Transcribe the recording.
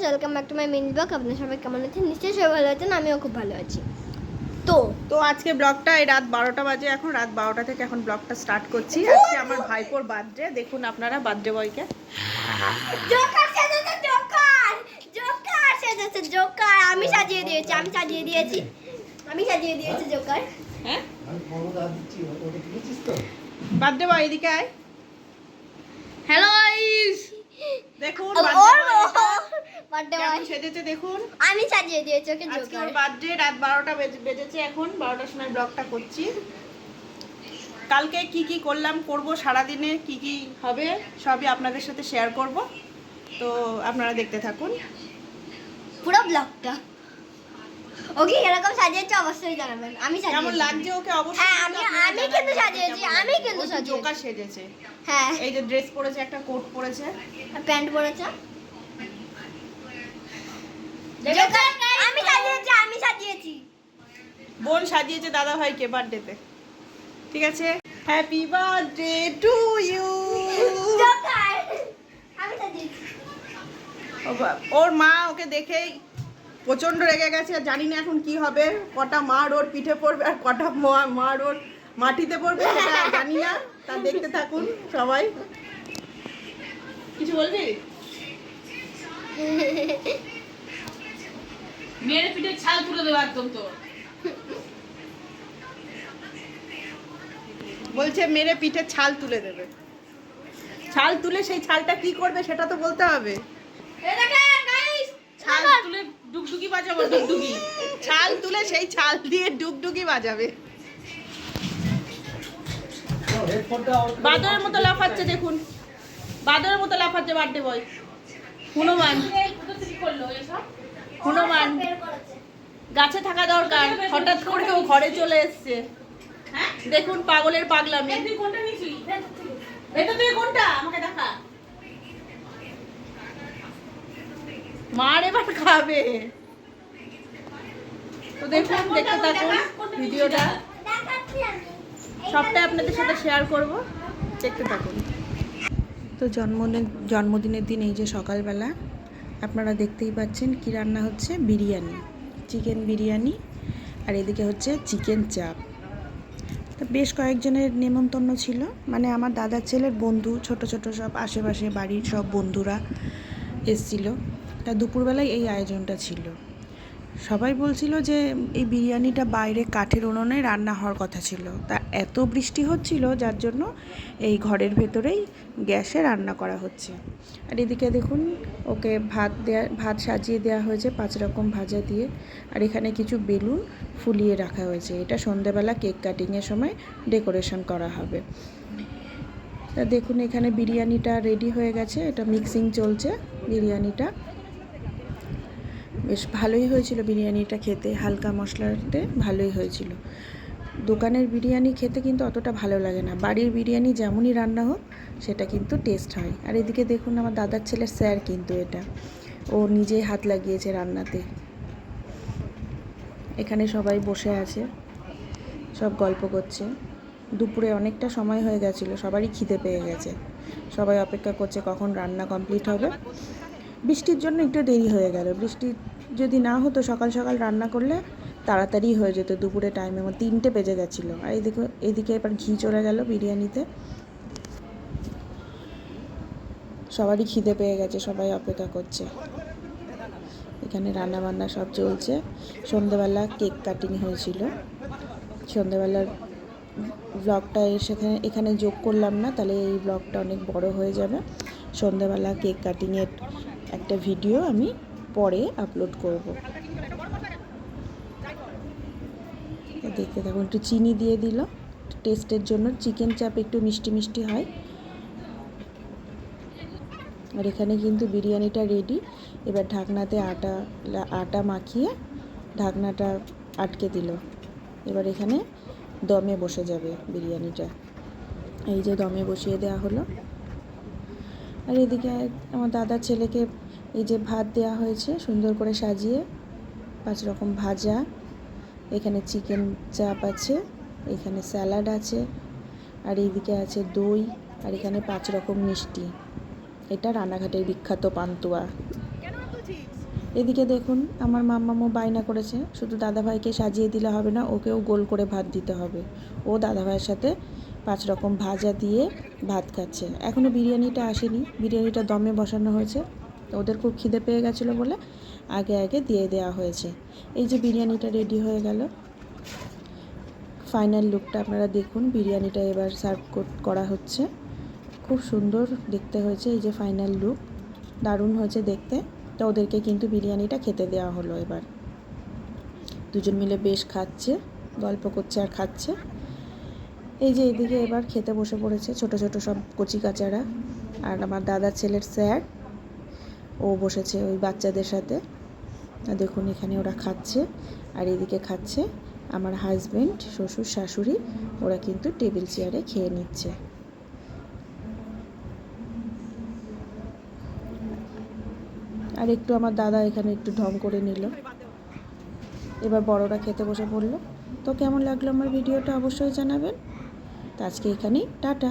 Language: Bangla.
Welcome back to my mini blog. আপনারা সবাই কেমন আছেন? নিশ্চয়ই সবাই ভালো আছেন, আমিও খুব ভালো আছি। তো আজকে ব্লগটা এই রাত 12টা বাজে, এখন রাত 12টা থেকে এখন ব্লগটা স্টার্ট করছি। আজকে আমার ভাইপোর বার্থডে। দেখুন আপনারা বার্থডে বয়কে জোকার আমি সাজিয়ে দিয়েছি জোকার। হ্যাঁ, বার্থডে বয় এদিকে আয়। হ্যালো দেখুন বার্থডে বয় সেজেছে, দেখুন আমি সাজিয়ে দিয়েছি ওকে আজকে জোকার। ওর বার্থডে। রাত 12টা বেজেছে, এখন 12টার সময় ব্লগটা করছি। কালকে কি কি করব, সারাদিনে কি কি হবে সবই আপনাদের সাথে শেয়ার করব, তো আপনারা দেখতে থাকুন পুরো ব্লগটা। ওকে এরকম সাজিয়েছে অবশ্যই জানাবেন। আমি সাজিয়েছি, কেমন লাগছে ওকে অবশ্যই। হ্যাঁ আমি কিন্তু সাজিয়েছি, আমি কিন্তু সাজিয়েছি। জোকার সেজেছে। হ্যাঁ, এই যে ড্রেস পরেছে, একটা কোট পরেছে, প্যান্ট পরেছে। জোকার আমি সাজিয়েছি। বোন সাজিয়েছে দাদা ভাইকে বার্থডেতে। ঠিক আছে, happy birthday to you. Joker আমি সাজিয়েছি। ওর মা ওকে দেখেই প্রচন্ড রেগে গেছে। আর জানি না এখন কি হবে, কটা মার ওর পিঠে পড়বে আর কটা মার ওর মাটিতে পড়বে সেটা জানি না। তা দেখতে থাকুন সবাই। কিছু বলবি? মেরে পিঠে ছাল তুলে দেবো একদম। তো বলছে মেরে পিঠে ছাল তুলে দেবে। ছাল তুলে সেই ছালটা কি করবে সেটা তো বলতে হবে। ছাল তুলে ডুগডুগি বাজাবো, ডুগডুগি। ছাল তুলে সেই ছাল দিয়ে ডুগডুগি বাজাবে। বাদরের মতো লাফাচ্ছে, দেখুন বাদরের মতো লাফাচ্ছে বার্থডে বয়। হনুমান হনুমান গাছে থাকা দরকার, হঠাৎ করে ও ঘরে চলে এসছে। দেখুন পাগলের পাগলামি। তুই কোনটা নিছিস? এটা তুই কোনটা আমাকে দেখা। মার এবার খাবে। তো দেখুন, দেখতে থাকুন ভিডিওটা, সবটাই আপনাদের সাথে শেয়ার করব, দেখতে থাকুন। তো জন্মদিনের দিন এই যে সকালবেলা আপনারা দেখতেই পাচ্ছেন কি রান্না হচ্ছে, বিরিয়ানি, চিকেন বিরিয়ানি, আর এদিকে হচ্ছে চিকেন চাপ। তো বেশ কয়েকজনের নেমন্তন্ন ছিল, মানে আমার দাদার ছেলের বন্ধু, ছোট ছোট সব আশেপাশে বাড়ির সব বন্ধুরা এসছিল। তা দুপুরবেলায় এই আয়োজনটা ছিল। সবাই বলছিল যে এই বিরিয়ানিটা বাইরে কাঠের উনুনে রান্না হওয়ার কথা ছিল, তা এত বৃষ্টি হচ্ছিল যার জন্য এই ঘরের ভেতরেই গ্যাসে রান্না করা হচ্ছে। আর এদিকে দেখুন ওকে ভাত সাজিয়ে দেওয়া হয়েছে 5 রকম ভাজা দিয়ে, আর এখানে কিছু বেলুন ফুলিয়ে রাখা হয়েছে। এটা সন্ধ্যেবেলা কেক কাটিংয়ের সময় ডেকোরেশন করা হবে। তা দেখুন এখানে বিরিয়ানিটা রেডি হয়ে গেছে, এটা মিক্সিং চলছে। বিরিয়ানিটা বেশ ভালোই হয়েছিল, বিরিয়ানিটা খেতে হালকা মশলাতে ভালোই হয়েছিল। দোকানের বিরিয়ানি খেতে কিন্তু অতটা ভালো লাগে না, বাড়ির বিরিয়ানি যেমনই রান্না হোক সেটা কিন্তু টেস্ট হয়। আর এদিকে দেখুন আমার দাদার ছেলের স্যার, কিন্তু এটা ও নিজেই হাত লাগিয়েছে রান্নাতে। এখানে সবাই বসে আছে, সব গল্প করছে। দুপুরে অনেকটা সময় হয়ে গেছিলো, সবারই খিদে পেয়ে গেছে, সবাই অপেক্ষা করছে কখন রান্না কমপ্লিট হবে। বৃষ্টির জন্য একটু দেরি হয়ে গেল। বৃষ্টি যদি না হতো সকাল সকাল রান্না করলে তাড়াতাড়ি হয়ে যেত, দুপুরে টাইমে 3টে বেজে গেছিলো। আর এদিকে এবার ঘি চলে গেল বিরিয়ানিতে। সবারই খিদে পেয়ে গেছে, সবাই অপেক্ষা করছে। এখানে রান্না বান্না সব চলছে। সন্ধ্যেবেলা কেক কাটিং হয়েছিল। সন্ধ্যেবেলার ব্লগটা এখানে যোগ করলাম না, তাহলে এই ব্লগটা অনেক বড় হয়ে যাবে। সন্ধ্যেবেলা কেক কাটিংয়ের একটা ভিডিও আমি পরে আপলোড করব। দেখতে থাকুন। একটু চিনি দিয়ে দিল টেস্টের জন্য, চিকেন চাপ একটু মিষ্টি মিষ্টি হয়। আর এখানে কিন্তু বিরিয়ানিটা রেডি। এবার ঢাকনাতে আটা মাখিয়ে ঢাকনাটা আটকে দিল। এবার এখানে দমে বসে যাবে বিরিয়ানিটা। এই যে দমে বসিয়ে দেওয়া হলো। আর এদিকে আমার দাদার ছেলেকে এই যে ভাত দেওয়া হয়েছে সুন্দর করে সাজিয়ে, 5 রকম ভাজা, এখানে চিকেন চাপ আছে, এখানে স্যালাড আছে, আর এইদিকে আছে দই, আর এখানে 5 রকম মিষ্টি। এটা রানাঘাটের বিখ্যাত পান্তুয়া। এদিকে দেখুন আমার মাম্মামও বায়না করেছে, শুধু দাদাভাইকে সাজিয়ে দিলে হবে না, ওকেও গোল করে ভাত দিতে হবে। ও দাদাভাইয়ের সাথে 5 রকম ভাজা দিয়ে ভাত খাচ্ছে। এখনও বিরিয়ানিটা আসেনি, বিরিয়ানিটা দমে বসানো হয়েছে। তো ওদের খুব খিদে পেয়ে গেছিলো বলে আগে আগে দিয়ে দেওয়া হয়েছে। এই যে বিরিয়ানিটা রেডি হয়ে গেল, ফাইনাল লুকটা আপনারা দেখুন। বিরিয়ানিটা এবার সার্ভ করা হচ্ছে। খুব সুন্দর দেখতে হয়েছে, এই যে ফাইনাল লুক, দারুণ হয়েছে দেখতে। তো ওদেরকে কিন্তু বিরিয়ানিটা খেতে দেওয়া হলো। এবার দুজন মিলে বেশ খাচ্ছে, গল্প করছে আর খাচ্ছে। এই যে এদিকে এবার খেতে বসে পড়েছে ছোট ছোট সব কচি কাচারা। আর আমার দাদার ছেলের স্যার, ও বসেছে ওই বাচ্চাদের সাথে। দেখুন এখানে ওরা খাচ্ছে, আর এদিকে খাচ্ছে আমার হাজব্যান্ড, শ্বশুর, শাশুড়ি। ওরা কিন্তু টেবিল চেয়ারে খেয়ে নিচ্ছে। আর একটু আমার দাদা এখানে একটু ঢং করে নিল। এবার বড়রা খেতে বসে পড়লো। তো কেমন লাগলো আমার ভিডিওটা অবশ্যই জানাবেন। তো আজকে এখানেই টাটা।